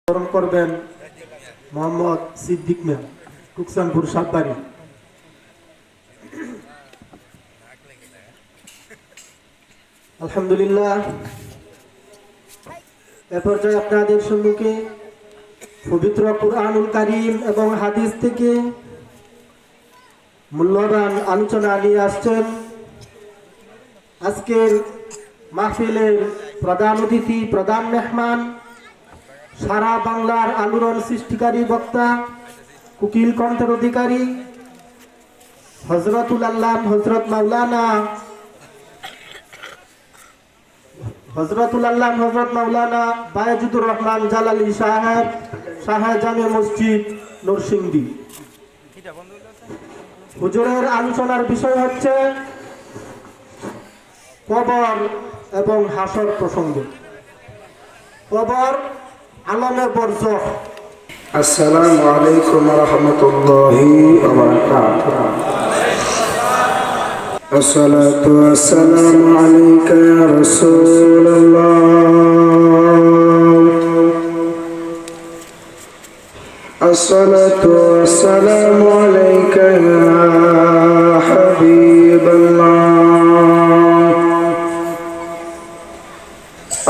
বরণ করবেন মোহাম্মদ সিদ্দিক মিয়া, টুকসানপুর সাতবাড়ি। আলহামদুলিল্লাহ, এ পর্যায়ে আপনাদের সম্মুখে পবিত্র কুরআনুল কারীম এবং হাদিস থেকে মূল্যবান আলোচনা নিয়ে আসছেন আজকের মাহফিলের প্রধান অতিথি, প্রধান মেহমান, সারা বাংলার আলোড়ন সৃষ্টিকারী বক্তা, কুকিল কণ্ঠের অধিকারী হযরত মাওলানা বায়েজিদুর রহমান জালালী সাহেব, সাহেব জামে মসজিদ নরসিংদী। হুজুরের আলোচনার বিষয় হচ্ছে কবর এবং হাসর প্রসঙ্গ। কবর আলমে বরজখ। আসসালামু আলাইকুম ওয়া রাহমাতুল্লাহি ওয়া বারাকাতুহু। আসসালাতু ওয়াসসালামু আলাইকা ইয়া রাসূলুল্লাহ। আসসালাতু ওয়াসসালামু আলাইকা ইয়া হাবিবাল্লাহ।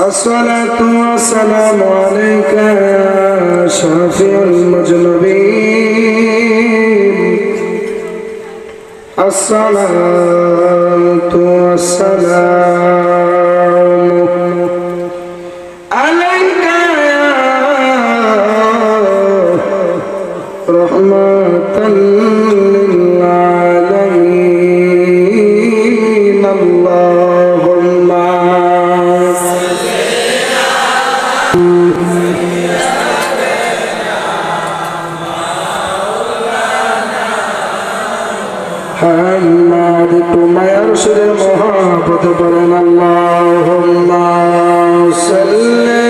الصلاة والسلام عليك يا شافع المذنبين. الصلاة والسلام عليك يا رحمة للعالمين. اللهم حمد তোমায় আরশের মহব্বত করেন। আল্লাহুম্মা সাল্লি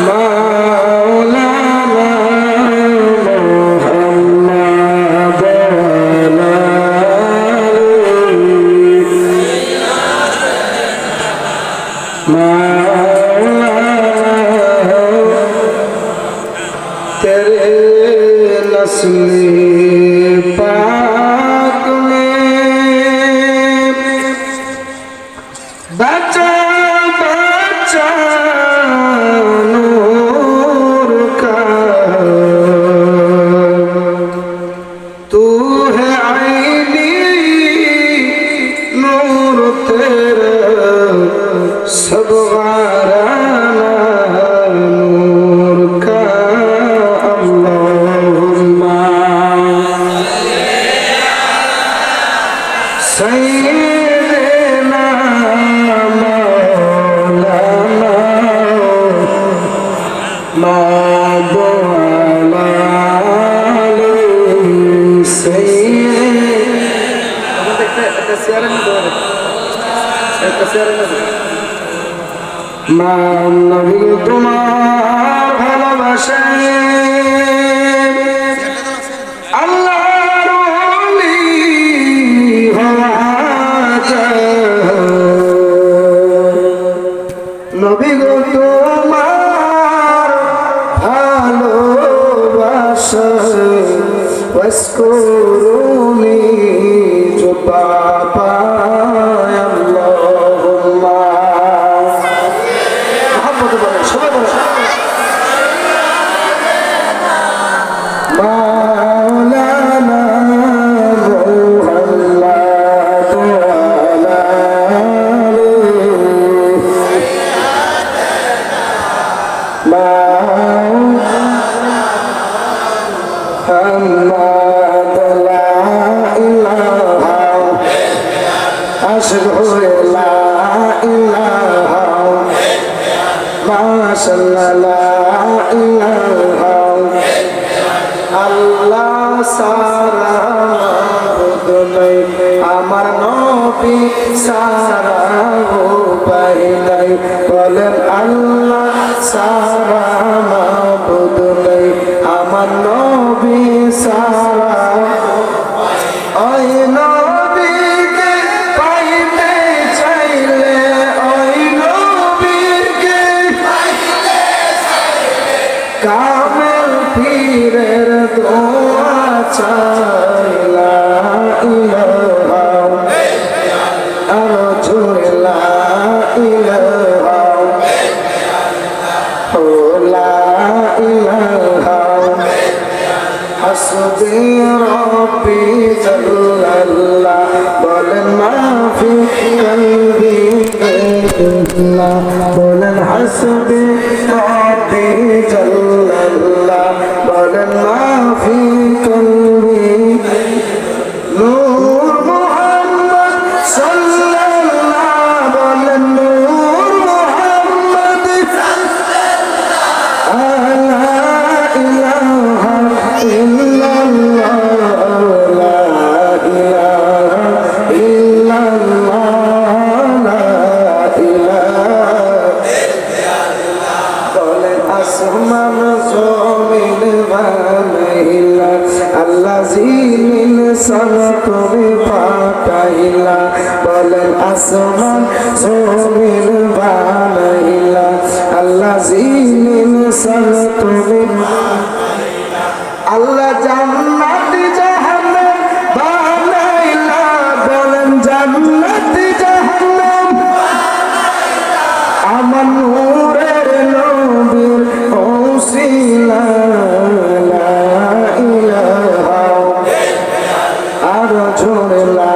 মাওলানা মুহাম্মদ ওয়া আলা तेरे नस्ले पाक में बचा बचा नूर का तू है आईनी नूर तेरा सब वाराना नूर का। سيدنا مولانا مولانا মা নবী তোমার ভালোবাসায় আল্লাহর ওলি হওয়া নবী গো তোমার ভালোবাসায় ওয়াসকুরুনি जो पापा अल्लाहुम्मा मोहब्बत बोलो সবাই বলো মাওলানা মুহাম্মদ ওয়া আলা محمد لا إله أشهد لا إله ما شاء الله لا إله আল্লাহ সারা মাবুদ নাই, আমার নবী সারা উপায় নাই। বলেন আল্লাহ সারা মাবুদ নাই, আমার নবী সারা। ওই নবীকে পাইতে চাইলে ওই ইল্লাল্লাহ বলেন হাসবি রব্বি জাল্লাল্লাহ বলেন মাফি কলবি নূর মুহাম্মদ সাল্লাল্লাহ বলেন নূর মুহাম্মদ সাল্লাল্লাহ লা ইলাহা ইল্লাল্লাহ লা ইলাহা ইল্লাল্লাহ লা ইলাহা বলেন আসমান জমিন বানাইলা আল্লাহ জিমিন সারা তুমি পাঠাইলা বলেন আসমান জমিন বানাইলা আল্লাহ জিমিন সারা তুমি আল্লাহ জান্নাত জাহান্নাম বানাইলা বলেন জান্নাত জাহান্নাম আমার নূরের নবীর ওসিলা লা ইলাহা আর জোরে লা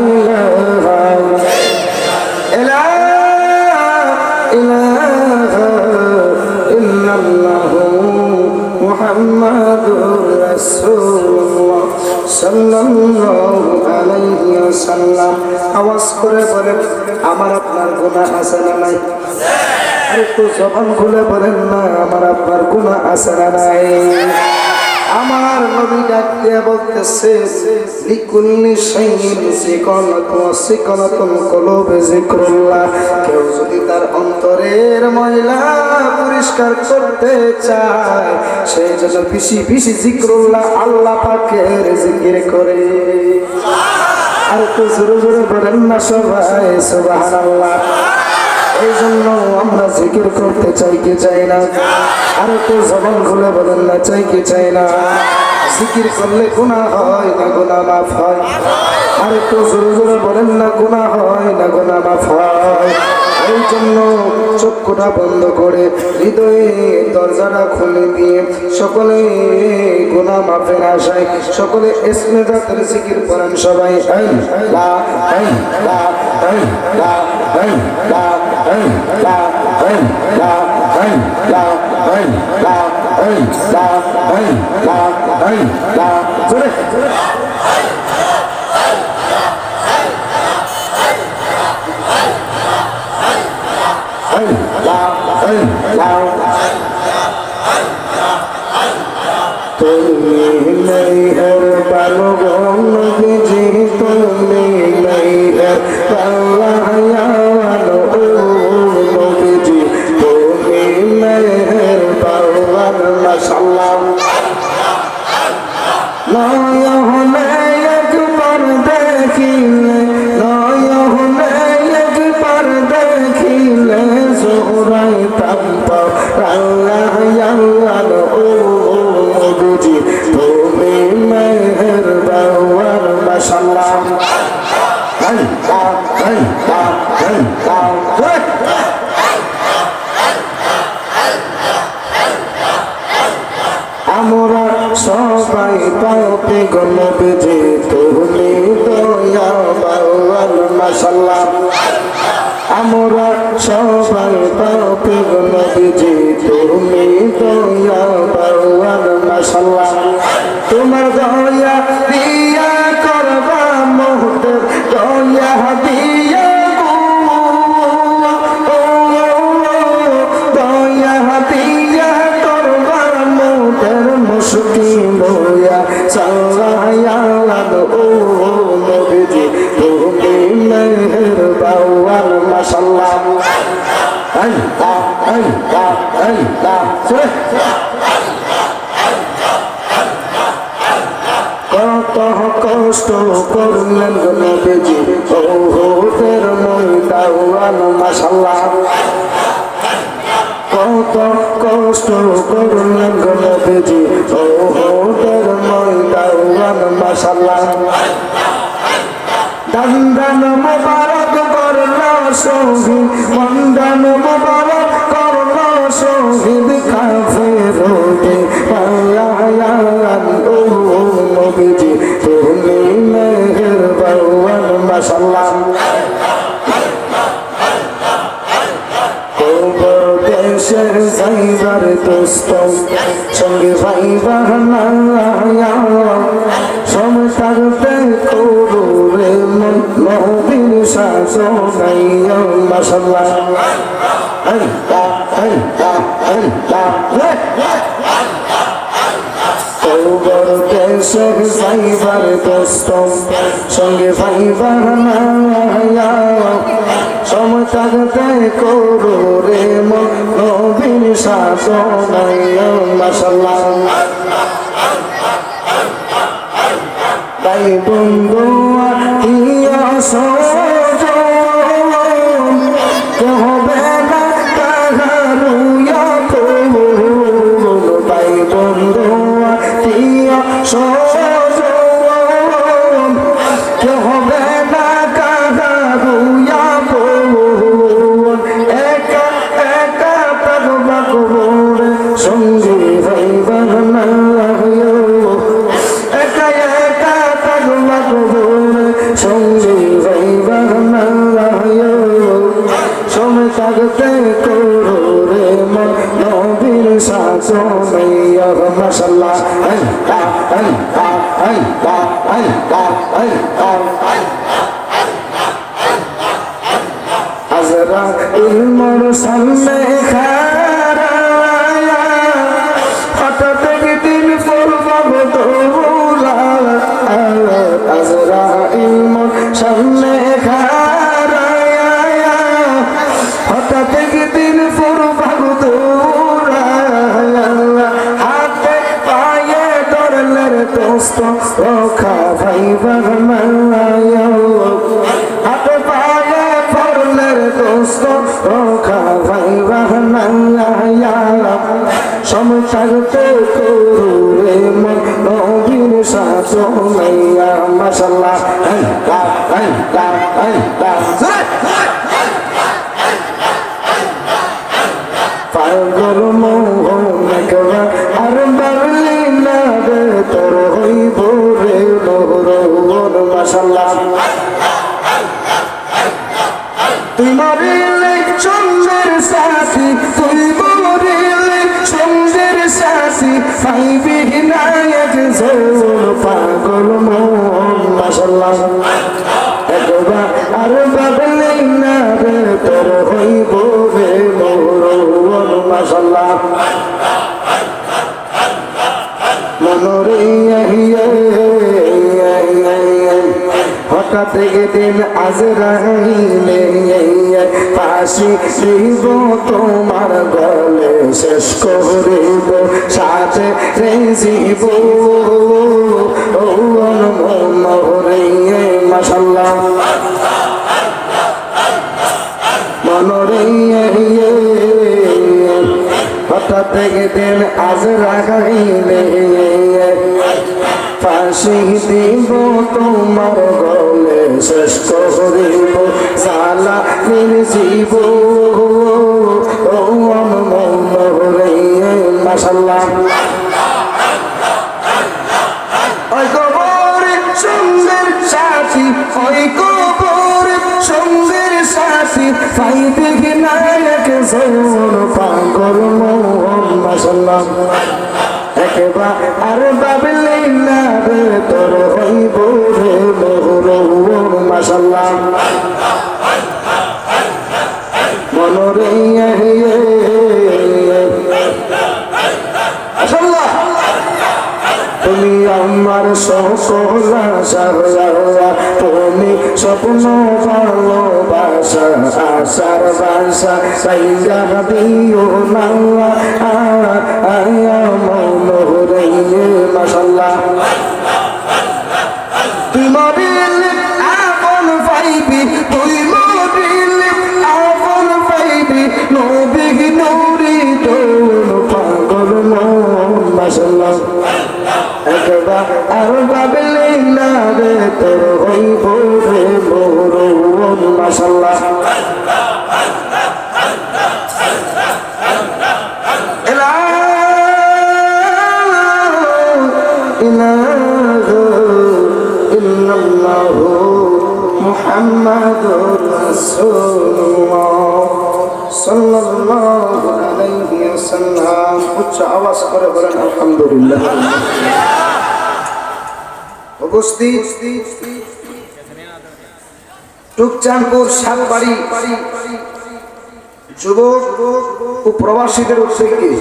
ইলাহা ইলাহা ইল্লাল্লাহু মুহাম্মাদুর রাসূলুল্লাহ সাল্লাল্লাহু আলাইহি ওয়াসাল্লাম আওয়াজ করে বলেন আমার আপনার গুনাহ আছে না নাই একটু জবান খুলে বলেন না আমার আপনার গুনাহ আছে না নাই আমার নবী ডাক দিয়ে বলতেছে লিকুল্লি শাইইন সিকানাতুন কলবে যিকরুল্লাহ কেউ যদি তার অন্তরের ময়লা পরিষ্কার করতে চায় সে যেন বেশি বেশি যিকরুল্লাহ আল্লাহ পাকের জিকির করে আর একটু জোরে জোরে বলেন না সবাই সুবহানাল্লাহ এই জন্য আমরা জিকির করতে চাই কি চাই না আর একটু জবান খুলে বলেন না চাই কি চাই না জিকির করলে গুনাহ হয় না গুনাহ মাফ হয় আর একটু জোরে জোরে বলেন না গুনাহ হয় না গুনাহ মাফ হয় এই জন্য চক্ষুটা বন্ধ করে হৃদয়ে দরজাটা খুলে দিয়ে সকলে গুনাহ মাফের আশায় সকলে ইসমে জাতের জিকির করেন সবাই লা লা লা লা তুমি মেহর পালগন বিজি তুমি মেহর পাল্লায়ানো নবীজি তুমি মেহর পালগন মাশাআল্লাহ নয়নে একবার দেখিলে নয়নে একবার দেখিলে জোরাই তাম্পা রায়ানো নবীজি তুমি মেহর পালগন মাশাআল্লাহ আমরা সবাই পাপে গলবে তুমি দয়া পাওয়ার মাশাআল্লাহ আমরা সবাই পাপে গলবে তুমি দয়া পাওয়ার মাশাআল্লাহ তোমার দয়া দিয়া করবা মুহূর্তের দয়া দিয়া দয়া দিয়া করবা মুহূর্তের মুশকিল হইয়া সাল্লাল্লাহু ও নবীজি তুমি মেহের বাওয়াল মাশাআল্লাহ আল্লাহ আল্লাহ আল্লাহ কত কষ্ট করলেন নবীজি ওহদের ময়দান মাশাআল্লাহ কত কষ্ট করলেন নবীজি ওহদের ময়দান মাশাআল্লাহ দন্দন মুবারক করলো শহীদ মন্দন মুবারক করলো শহীদ কাফেরোকে পায়ায়ান ও নবীজি তুমি মেহেরবান মাশাআল্লাহ দেশে যাইবার দোস্ত সঙ্গে ভাইবা না সময় থাকতে করো রে নবীর শাসনাই মাশাআল্লাহ আল্লাহ আল্লাহ আল্লাহ তোর দেশে যাইবার দোস্ত সঙ্গে ভাইবার না সময় থাকতে করো রে নবীর শাসনাই মাশাআল্লাহ তাই বন্ধু আত্মীয় স্বজন কেহ বেলা কাহারুয়া ফুল তাই বন্ধু আত্মীয় স্বজন কেহ বেলা কাহারুয়া ফুল একা একা থাকবা কবর সঙ্গে ভাইবার না সঙ্গে ভাইবার না সময় থাকতে করো রে নবীর শাসনাই মাশাআল্লাহ আল্লাহ আল্লাহ আল্লাহ আল্লাহ আল্লাহ আজরাইল মোর সামনে খাড়ায়া হঠাৎ একদিন পড়ব দৌড়া আজরাইল মোর সামনে খাড়ায়া হঠাৎ একদিন পড়ব দৌড়া হাতে পায়ে ধরলের দোস্ত রক্ষা ভাইবার মায়া হাতে পায়ে ধরলের দোস্ত রক্ষা ভাইবার মায়া সময় থাকতে করো রে নবীর শাসনাই মাশাআল্লাহ আল্লাহ আল্লাহ আল্লাহ পাগল মোহন একবার আর বাড়লি না রে তোর হইব রে মোহন মাশাআল্লাহ তুই মরিলে চন্দ্রের সাথী তুই মরিলে চন্দ্রের সাথী পাইবি না এক জোর পাগল মোহন মাশাআল্লাহ একবার আর বাড়লি না রে তোর হইব রে মোহন মাশাআল্লাহ মনোরে হঠাৎ একদিন আজরাইলে ফাঁসি দিব তোমার গলে শেষ করিব সাথে জীব ও মনোরে মাশাআল্লাহ মনোরে হঠাৎ একদিন আজরাইলে ফাঁসি দিব তোমার গলে শেষ করিব জালা জীব ও মনোরে মাশাআল্লাহ ওই কবরে সঙ্গের সাথী ওই কবরে সঙ্গের সাথী পাইবে না এক জোর পাগল মোহন মাশাআল্লাহ একবার আর বাবলি না রে তোর হইব রে মোহন মাশাআল্লাহ মনোরে মাশাআল্লাহ তুমি আমার সকল আশা তুমি স্বপ্ন ভালোবাসা আশার বাসা সাইয়া দিও না আয়া মনোরে মাশাআল্লাহ তুই মরিলে আপন পাইবি তুই মরিলে আপন পাইবি নবী নূরি তোর পাগল মন মাশাআল্লাহ একবার আর ভাবলি না রে তোর হইব রে মোহন মাশাআল্লাহ মুহাম্মাদুর রাসূলুল্লাহ সাল্লাল্লাহু আলাইহি ওয়াসাল্লাম। উচ্চ আওয়াজ করে বলেন আলহামদুলিল্লাহ। উপস্থিত টুকচাঁদপুর সাতবাড়ি যুবক ও প্রবাসীদের উদ্যোগে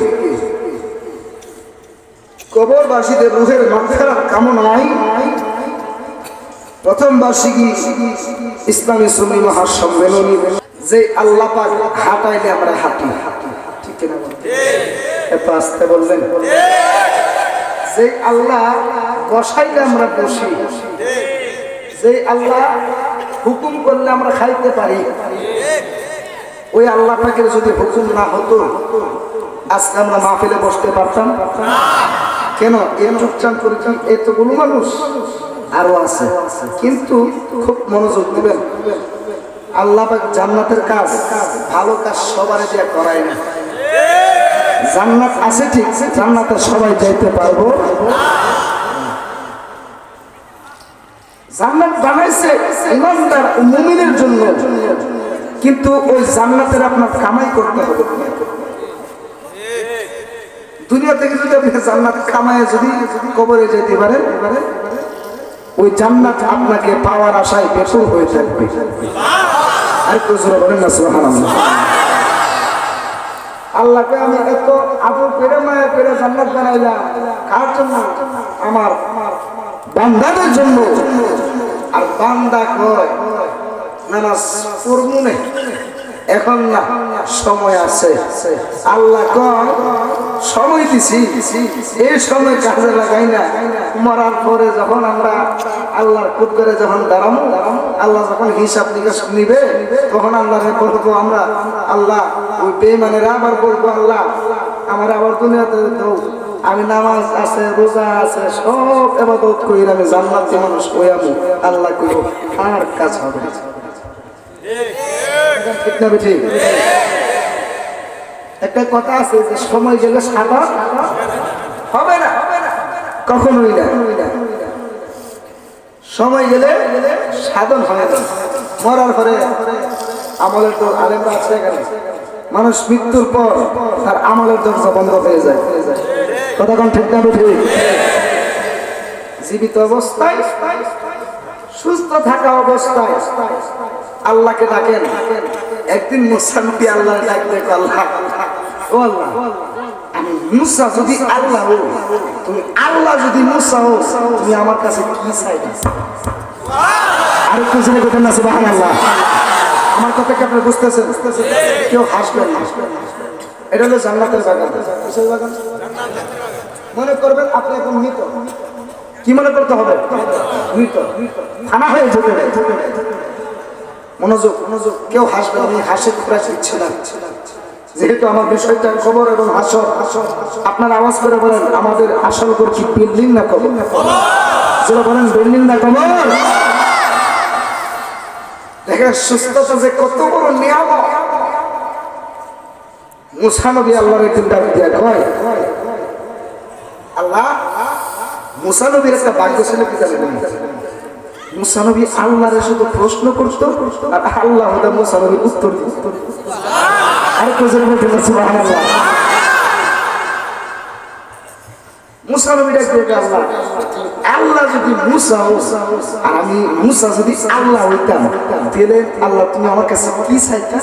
কবরবাসীদের রুহের মাগফিরাত কামনায় প্রথম বার্ষিকী ইসলামী সুন্নি মহাসম্মেলনী যে আল্লাহ পাক হাঁটাইলে আমরা হাঁটি, ঠিক কিনা বলেন? এত আসতে বললেন। যে আল্লাহ বসাইলে আমরা বসি, যে আল্লাহ হুকুম করলে আমরা খাইতে পারি, ওই আল্লাহ পাকের যদি হুকুম না হতো আজকে আমরা মাহফিলে বসতে পারতাম? কেন? এর চুপচাপ করে কি এতগুলো মানুষ আরো আছে, কিন্তু খুব মনোযোগ দিবেন। আল্লাহ পাক জান্নাতের কাজ, ভালো কাজ সবার দিয়ে করায় না। জান্নাত আছে ঠিক, জান্নাতে সবাই যাইতে পারবো। জান্নাত বানাইছে ইমানদার ও মুমিনের জন্য, কিন্তু ওই জান্নাতের আপনার কামাই করতে হবে। দুনিয়া থেকে যদি আপনি জান্নাত কামায় যদি কবরে যেতে পারেন, ওই জান্নাত আপনাকে পাওয়ার আশায় বেসুর হয়ে থাকবে। আর কেউ জোরে বলেন না সুবহানাল্লাহ। আল্লাহকে আমি এত আদর করে মায়া করে জান্নাত বানাইলাম, কার জন্য? আমার বান্দাদের জন্য। আর বান্দা কয় নামাজ পড়বো না, এখন না, সময় আছে। আল্লাহ কয় সময় দিছি, এই সময় কাজে লাগাই না। মরার পরে যখন আমরা আল্লাহর কুদরে যখন দাঁড়াবো, আল্লাহ যখন হিসাব নিকাশ নিবে, তখন আল্লাহকে বলবো আমরা, আল্লাহ ওই বেঈমানেরা আবার বলবো, আল্লাহ আমার আবার দুনিয়াতে দাও। আমি নামাজ আছে, রোজা আছে, সব ইবাদত করি, আমি জান্নাতি মানুষ হই। আমি আল্লাহ কইব আর কাজ হবে না। ঠিক না ঠিক? একটা কথা আছে যে সময় গেলে সাদা হবে না, কখনোই না। সময় গেলে সাধন হয় না। মরার পরে আমলের তো আলেমরা আছে এখানে, মানুষ মৃত্যুর পর তার আমলের দরজা বন্ধ হয়ে যায়। কথা কোন ঠিক না ঠিক? জীবিত অবস্থায়, সুস্থ থাকা অবস্থায় আল্লাহকে ডাকেন। একদিন মুসা নবী আল্লাহ ডাক দেখো, আল্লাহ ও আল্লাহ, আমি মুসা যদি আল্লাহ হই, তুমি আল্লাহ যদি মুসা হও, তুমি আমার কাছে কি চাইবে? আর একটু জেনে কথা না সুবহানাল্লাহ। আমার কথা কি আপনি বুঝতেছেন? কেউ হাসবেন না। এটা হলো জান্নাতের বাগান। কিসের বাগান? মনে করবেন আপনি এখন মৃত। কি মনে করতে হবে? মৃত, থানা হয়ে যেতে হবে। মনোযোগ, মনোযোগ। কেউ হাসবে, আমি হাসির খোরাক দিচ্ছি না, যেহেতু আমার বিষয়টা খবর এবং হাসর। আপনার আওয়াজ করে বলেন, আমাদের আসল ঘর কি বিল্ডিং না কবর? যারা বলেন বিল্ডিং না কবর। দেখেন সুস্থতা যে কত বড় নিয়ামত। মুসা নবী আল্লাহর একদিন ডাক দিয়া কয়, আল্লাহ, মুসা নবীর একটা ভাগ্য ছিল কি জানেন? মুসা নবী আল্লাহর শুধু প্রশ্ন করত আর আল্লাহ মুসা নবী উত্তর দিত। আর কেউ যেন বলতে পারছি সুবহানাল্লাহ। মুসা নবী ডাক দিয়ে, আল্লাহ, আল্লাহ যদি মুসা হও আর আমি মুসা যদি আল্লাহ হইতাম, তাহলে আল্লাহ তুমি আমার কাছে কি চাইতা?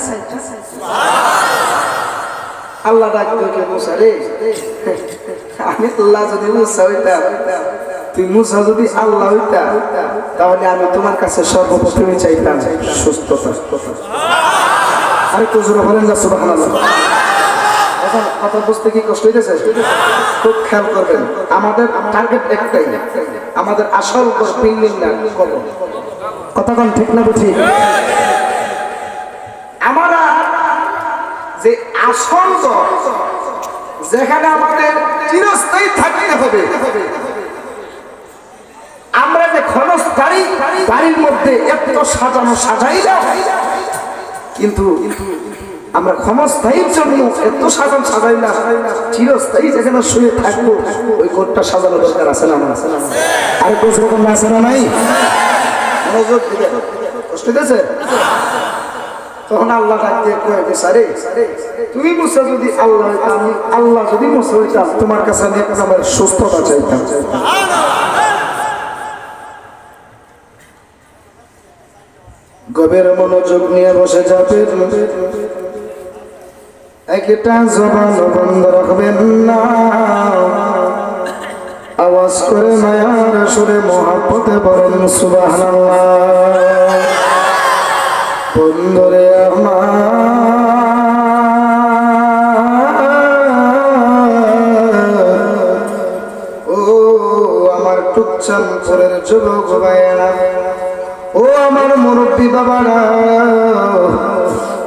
আল্লাহ ডাক দিয়ে, মুসা রে, আমি আল্লাহ যদি মুসা হইতাম, তুই মুসা যদি আল্লাহ হইতা, তাহলে আমি তোমার কাছে সর্বপ্রথমে চাইতাম সুস্থতা। আরে কুজুরা বলেন না সুবহানাল্লাহ। এখন কথা বুঝতে কি কষ্ট হইতেছে? খুব খেয়াল করবেন, আমাদের টার্গেট একটাই, আমাদের আসল ঘর বিল্ডিং না কবর। কথা কোন ঠিক না বুঝি? আমরা যে আসল ঘর, যেখানে আমাদের চিরস্থায়ী থাকতে হবে, আমরা যে ক্ষণস্থায়ী বাড়ির মধ্যে এত সাজানো সাজাই দাও, কিন্তু আমরা ক্ষণস্থায়ীর জন্য এত সাজানো সাজাই না, চিরস্থায়ী যেখানে শুয়ে থাকবো ওই ঘরটা সাজানো দরকার আছে না? আরে কোন রকম আছে না? নাই? মনোযোগ দিবেন, কষ্ট দিতেছে? তখন আল্লাহ ডাকতে কয়ে বিচারে তুমি মুসা যদি আল্লাহ হইতাম, আমি আল্লাহ যদি মুসা হইতাম, তোমার কাছে আমি এক আমার সুস্থতা চাইতাম। গভীর মনোযোগ নিয়ে বসে যাবেন, একটা জবান বন্ধ রাখবেন না, আওয়াজ করে মায়ার সুরে মহাব্বতে বলেন সুবহানাল্লাহ। বন্ধুরে ও আমার টুকচাঁদপুরের যুবক ভাইয়েরা, ও আমার মুরব্বী বাবারা,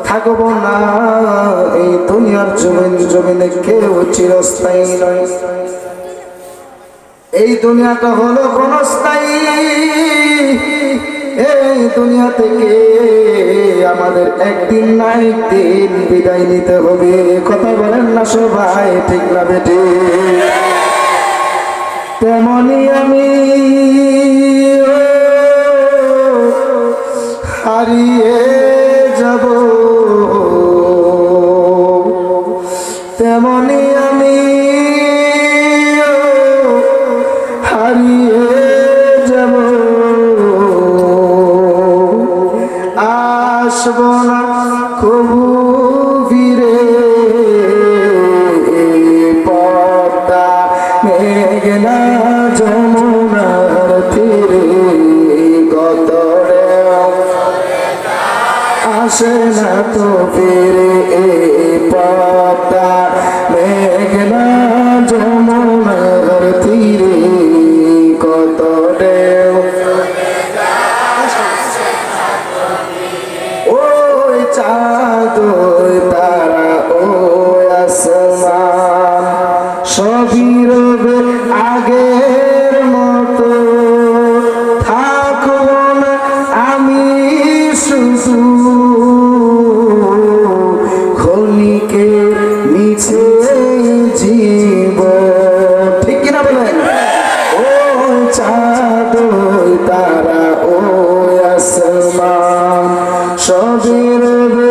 থাকবো না এই দুনিয়ার জমিনে কেউ চিরস্থায়ী নয়। এই দুনিয়াটা হলো ক্ষণস্থায়ী, এই দুনিয়া থেকে আমাদের একদিন না একদিন বিদায় নিতে হবে। কথা বলেন না সবাই, ঠিক না বেটে? তেমনি আমি হারিয়ে যাব, তেমনি আমি হারিয়ে যাব, আসব না কবু ফিরে, পদ্মা মেঘনা যমুনার তীরে, গতরে আসে না তো ফিরে, পদ্মা মেঘনা যমুনার তীরে, কত ঢেউ ওই চাঁদ ওই তারা ওই আসমান সবই রবে আগের মতো, থাকব না আমি শুধু ক্ষণিকের নিচে জীবন। ঠিক কিনা বলেন? ও চাঁদ ওই তারা ওই আসমান সবই রবে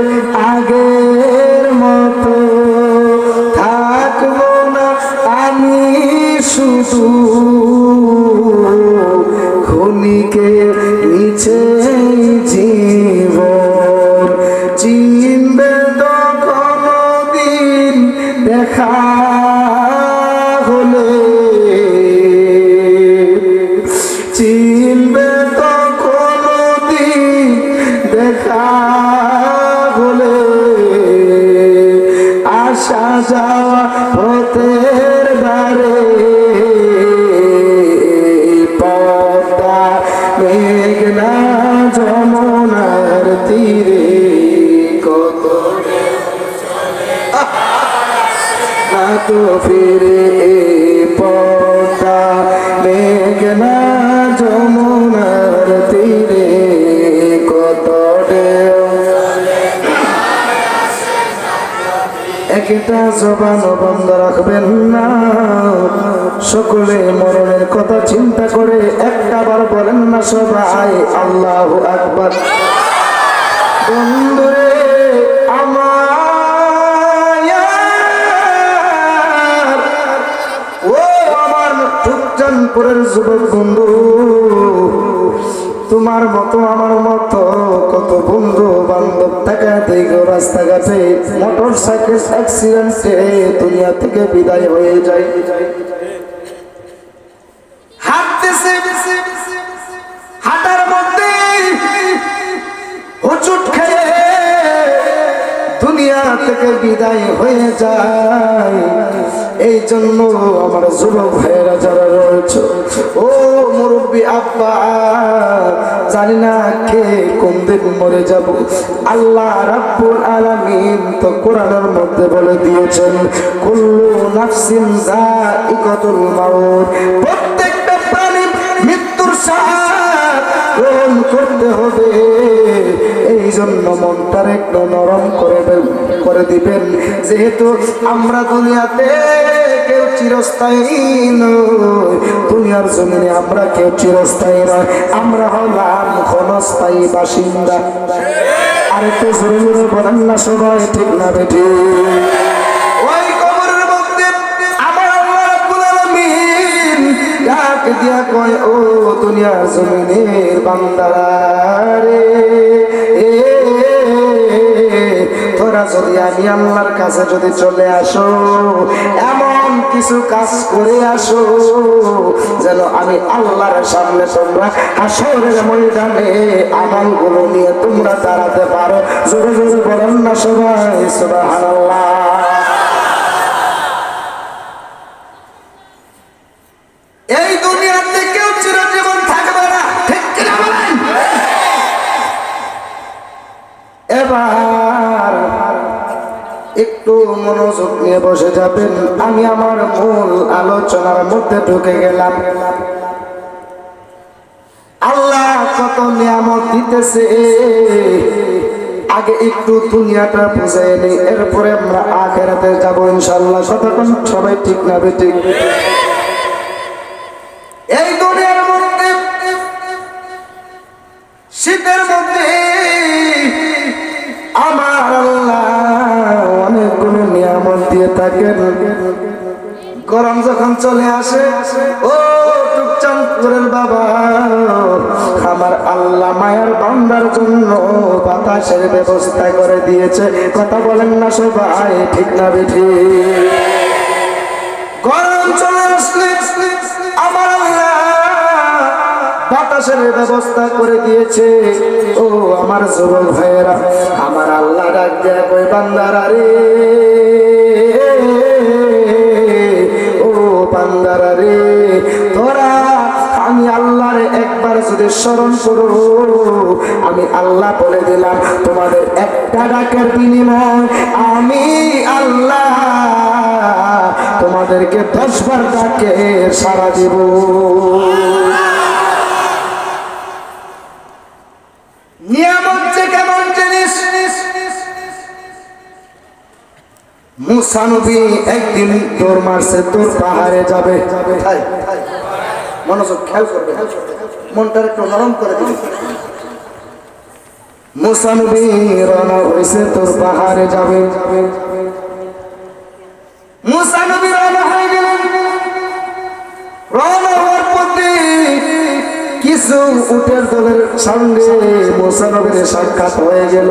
আগের মতো, থাকব না আমি শুধু ক্ষণিকের নিচে জীবন। চিনবে তো কোনদিন দেখা হলে, চিনবে তো কোনদিন দেখা হলে, আসা যাওয়া পথের ধারে, পদ্মা মেঘনা যমুনার তীরে, কত না তো ফিরে, পদ্মা মেঘনা যমুনার তীরে, কত ঢেউ। একটা জবান বন্ধ রাখবেন না, সকলে মরণের কথা চিন্তা করে একটা বার বলেন না সবাই আল্লাহু আকবার। বন্ধুরে আমার, ও আমার টুকচাঁদপুরের যুবক বন্ধু, তোমার মতো আমার মতো কত বন্ধু বান্ধব থাকা দেখো রাস্তাঘাটে মোটর সাইকেল অ্যাক্সিডেন্টে দুনিয়া থেকে বিদায় হয়ে যায়। হাঁটতেছে, হাঁটার মধ্যে হোঁচট খেয়ে দুনিয়া থেকে বিদায় হয়ে যায়। এই জন্য আমার যুবক ভাইয়েরা যারা রয়েছে, ও মুরব্বী আব্বা, জানি না কে কোন দিন মরে যাব। আল্লাহ রাব্বুল আলামিন তো কোরআনের মধ্যে বলে দিয়েছেন, কুল্লু নাফসিন যায়িকাতুল মাউত, প্রত্যেকটা প্রাণী মৃত্যুর স্বাদ গ্রহণ করতে হবে। এই জন্য মনটার একটু নরম করে দিবেন, যেহেতু আমরা দুনিয়াতে কেউ চিরস্থায়ী নয়, দুনিয়ার জমিনে আমরা কেউ চিরস্থায়ী নয়, আমরা হলাম ক্ষণস্থায়ী বাসিন্দা। আর একটু জোরে জোরে বলেন না সবাই, ঠিক না বেঠি? ওই কবরের মধ্যে আমার আল্লাহ রাব্বুল আলামিন ডাক দিয়া কয়, ও দুনিয়ার জমিনের বান্দারা রে, তোরা যদি আমি আল্লাহর কাছে যদি চলে আসো, এমন কিছু কাজ করে আসো যেন আমি আল্লাহর সামনে তোমরা হাসরের ময়দানে আমলগুলো নিয়ে তোমরা দাঁড়াতে পারো। জোরে জোরে বলেন না সবাই সুবহানাল্লাহ। এই দুনিয়াতে কেউ চিরজীবন থাকবে না, ঠিক কিনা বলেন? এবার একটু মনোযোগ নিয়ে বসে যাবেন, আমি আমার মূল আলোচনার মধ্যে ঢুকে গেলাম। আল্লাহ কত নিয়ামত দিতেছে, আগে একটু দুনিয়াটা বুঝাই নেই, এরপরে আমরা আখিরাতে যাব ইনশাআল্লাহ। কতক্ষণ সবাই ঠিক না বেঠিক? এই দুনিয়ার মধ্যে শীতের মধ্যে আমার আল্লাহ অনেকগুলো নিয়ামত দিয়ে থাকেন। গরম যখন চলে আসে, ও টুকচাঁদপুরের বাবা, আমার আল্লাহ মায়ের বান্দার জন্য বাতাসের ব্যবস্থা করে দিয়েছে। কথা বলেন না সবাই, ঠিক না বেঠি? গরম চলে আসলে আমার আল্লাহ বাতাসের ব্যবস্থা করে দিয়েছে। ও আমার যুবক ভাইয়েরা, আমার আল্লাহ ডাক দেয়া কই, বান্দারা রে, ও বান্দারা রে, তোরা আমি আল্লাহর একবার যদি স্মরণ করো, আমি আল্লাহ বলে দিলাম তোমাদের একটা ডাকের বিনিময় আমি আল্লাহ তোমাদেরকে 10 বার ডাকে সাড়া দিব। নিয়ামত যে কেমন জিনিস! মুসা নবী একদিন দৌড় মারছে, তোর পাহাড়ে যাবে। মনোযোগ খেয়াল করবে, মনটা একটু নরম করে দিবে। মুসা নবী রওনা হয়েছে, তোর পাহাড়ে যাবে। মুসা নবী রওনা হয়ে গেলেন। রওনা হওয়ার পথে কিছু উটের দলের সঙ্গে মুসা নবীর সাক্ষাৎ হয়ে গেল।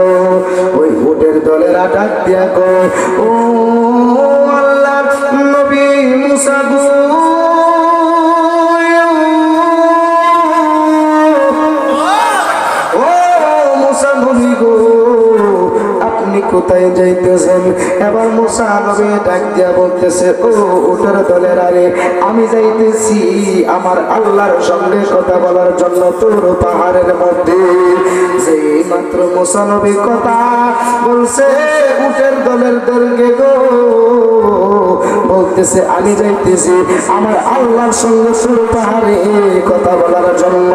ওই উটের দলের ডাক দিয়া কয়, ও আল্লাহর নবী মুসা গো, ও মুসা নবী গো, আপনি কোথায় যাইতেছেন? এবার মুসা নবী ডাক দিয়া বলতেছে, ও উটের দলের আরে, আমি যাইতেছি আমার আল্লাহর সঙ্গে কথা বলার জন্য তোর পাহাড়ের মধ্যে। যেই মাত্র মুসা নবী কথা বলছে, উটের দলের দলকে গো বলতেছে, আমি যাইতেছি আমার আল্লাহর সঙ্গে তোর পাহাড়ে কথা বলার জন্য।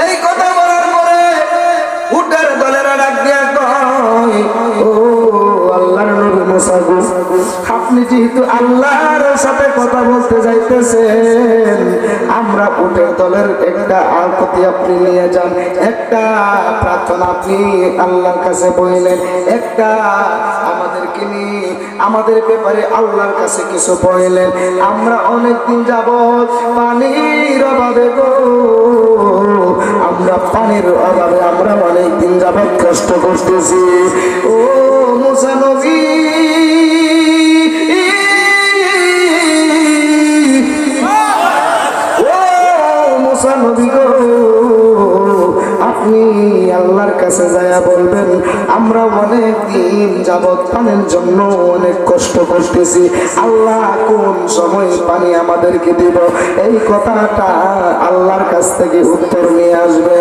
এই কথা বলার পরে উটের দলেরা ডাক দিয়া কয়, ও আল্লাহর নবী মুসা গো, আপনি যেহেতু আল্লাহর সাথে কথা বলতে যাইতেছেন, আমরা উটের দলের একটা আকুতি আপনি নিয়ে যান, একটা প্রার্থনা আপনি আল্লাহর কাছে বললেন, একটা আমাদেরকে নিয়ে আমাদের ব্যাপারে আল্লাহর কাছে কিছু বললেন। আমরা অনেকদিন যাবত পানির অভাবে গো, আমরা পানির অভাবে আমরা অনেকদিন যাবত কষ্ট করতেছি। ও মুসা নবী, ও মুসা নবী গো, আপনি আল্লাহর কাছে যায়া বলবেন, আমরা অনেক দিন যাবত পানির জন্য অনেক কষ্ট করতেছি, আল্লাহ কোন সময় পানি আমাদেরকে দিব, এই কথাটা আল্লাহর কাছ থেকে উত্তর নিয়ে আসবে।